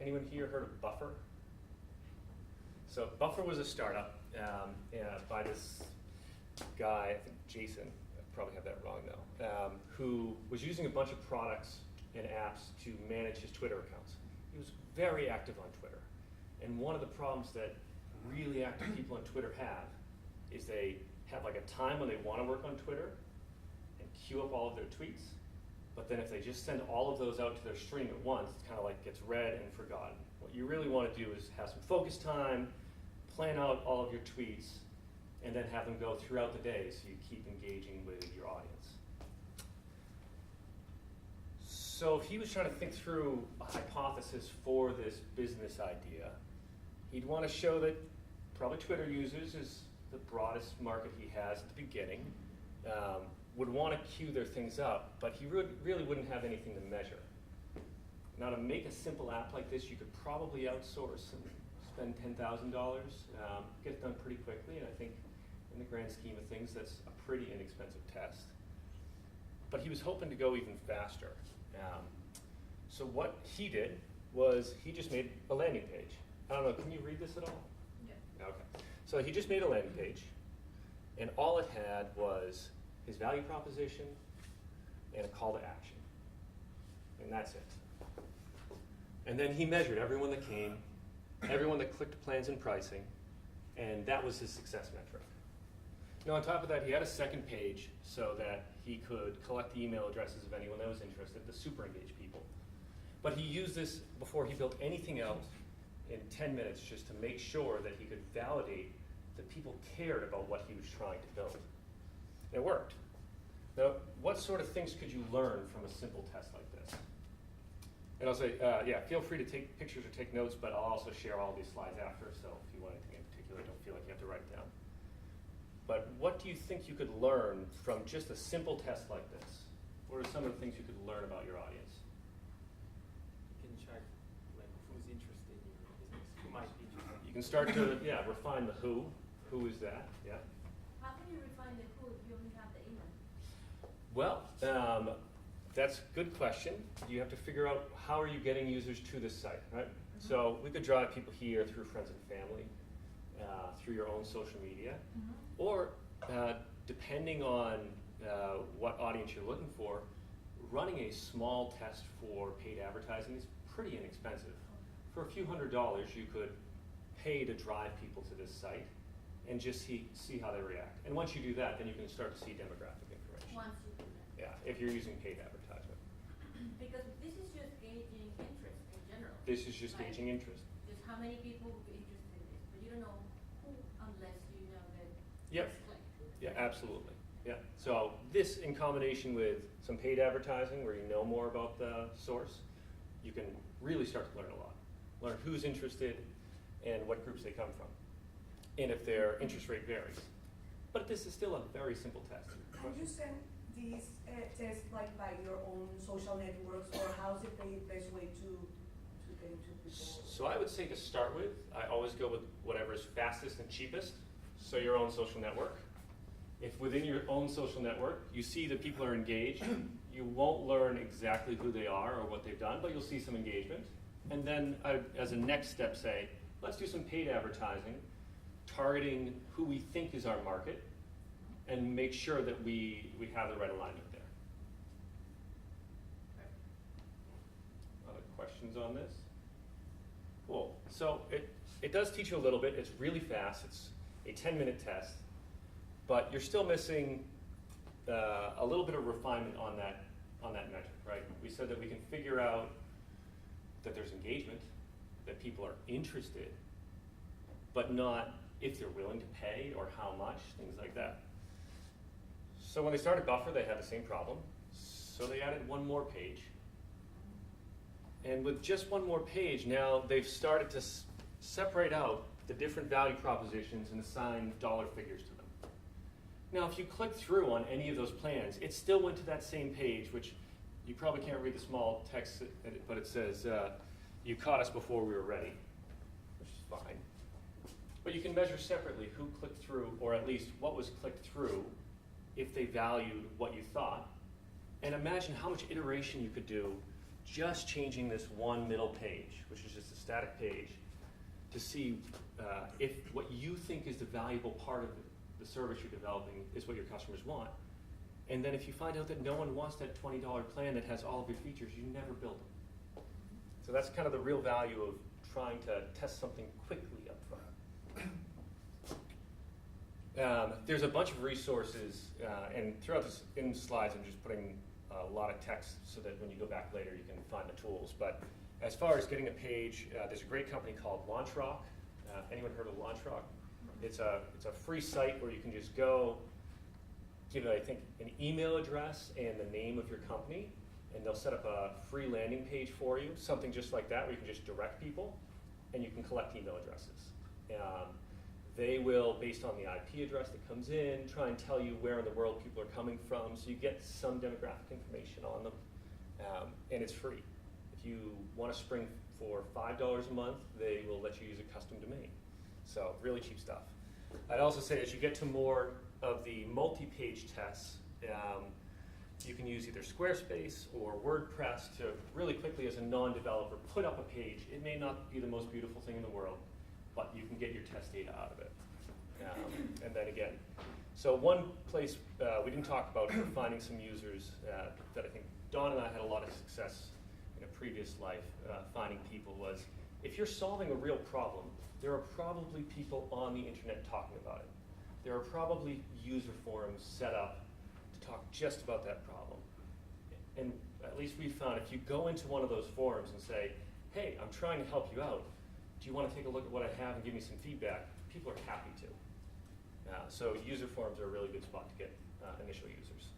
Anyone here heard of Buffer? So Buffer was a startup by this guy, I think Jason, I probably have that wrong though, who was using a bunch of products and apps to manage his Twitter accounts. He was very active on Twitter. And one of the problems that really active people on Twitter have is they have like a time when they want to work on Twitter and queue up all of their tweets. But then if they just send all of those out to their stream at once, it kind of like gets read and forgotten. What you really want to do is have some focus time, plan out all of your tweets, and then have them go throughout the day so you keep engaging with your audience. So if he was trying to think through a hypothesis for this business idea, he'd want to show that probably Twitter users is the broadest market he has at the beginning, would want to queue their things up, but he really wouldn't have anything to measure. Now to make a simple app like this, you could probably outsource and spend $10,000, get it done pretty quickly, and I think in the grand scheme of things, that's a pretty inexpensive test. But he was hoping to go even faster. So what he did was he just made a landing page. I don't know, can you read this at all? Yeah. Okay. So he just made a landing page, and all it had was his value proposition and a call to action. And that's it. And then he measured everyone that came, everyone that clicked plans and pricing, and that was his success metric. Now on top of that, he had a second page so that he could collect the email addresses of anyone that was interested, the super engaged people. But he used this before he built anything else in 10 minutes just to make sure that he could validate that people cared about what he was trying to build. And it worked. Now, what sort of things could you learn from a simple test like this? And I'll say, yeah, feel free to take pictures or take notes, but I'll also share all these slides after, so if you want anything in particular, don't feel like you have to write it down. But what do you think you could learn from just a simple test like this? What are some of the things you could learn about your audience? You can check like who's interested in your business, who might be interested. You can start to refine the who. Who is that? Yeah. How can you refine the who if you only have the email? Well, that's a good question. You have to figure out how are you getting users to this site, right? Mm-hmm. So we could drive people here through friends and family, through your own social media, mm-hmm. or depending on what audience you're looking for, running a small test for paid advertising is pretty inexpensive. For a few $100s, you could pay to drive people to this site and just see how they react. And once you do that, then you can start to see demographic information. Once you do that. Yeah, if you're using paid advertisement. Because this is just gauging interest in general. This is just gauging interest. Just how many people would be interested in this, but you don't know who unless you know that. Yep. Yeah, absolutely. Yeah. So this, in combination with some paid advertising, where you know more about the source, you can really start to learn a lot. Learn who's interested and what groups they come from, and if their interest rate varies. But this is still a very simple test. Can you send these tests like by your own social networks, or how's it the best way to get to people? So I would say to start with, I always go with whatever is fastest and cheapest. So your own social network. If within your own social network you see that people are engaged, you won't learn exactly who they are or what they've done, but you'll see some engagement. And then as a next step say, let's do some paid advertising, targeting who we think is our market, and make sure that we have the right alignment there. Other questions on this? Cool. So it does teach you a little bit. It's really fast. It's a 10-minute test, but you're still missing a little bit of refinement on that metric, right? We said that we can figure out that there's engagement, that people are interested, but not if they're willing to pay or how much, things like that. So when they started Buffer, they had the same problem. So they added one more page. And with just one more page, now they've started to separate out the different value propositions and assign dollar figures to them. Now, if you click through on any of those plans, it still went to that same page, which you probably can't read the small text, but it says, you caught us before we were ready, which is fine. But you can measure separately who clicked through, or at least what was clicked through, if they valued what you thought. And imagine how much iteration you could do just changing this one middle page, which is just a static page, to see if what you think is the valuable part of the service you're developing is what your customers want. And then if you find out that no one wants that $20 plan that has all of your features, you never build them. So that's kind of the real value of trying to test something quickly up front. There's a bunch of resources, and throughout this in the slides I'm just putting a lot of text so that when you go back later you can find the tools. But as far as getting a page, there's a great company called LaunchRock. Anyone heard of LaunchRock? It's a free site where you can just go, give it, I think, an email address and the name of your company, and they'll set up a free landing page for you, something just like that, where you can just direct people, and you can collect email addresses. They will, based on the IP address that comes in, try and tell you where in the world people are coming from, so you get some demographic information on them, and it's free. If you want to spring for $5 a month, they will let you use a custom domain. So really cheap stuff. I'd also say as you get to more of the multi-page tests, you can use either Squarespace or WordPress to really quickly, as a non-developer, put up a page. It may not be the most beautiful thing in the world, but you can get your test data out of it. And then again, so one place we didn't talk about for finding some users that I think Dawn and I had a lot of success in a previous life finding people was, if you're solving a real problem, there are probably people on the internet talking about it. There are probably user forums set up to talk just about that problem. And at least we found if you go into one of those forums and say, hey, I'm trying to help you out, do you want to take a look at what I have and give me some feedback? People are happy to. So user forums are a really good spot to get initial users.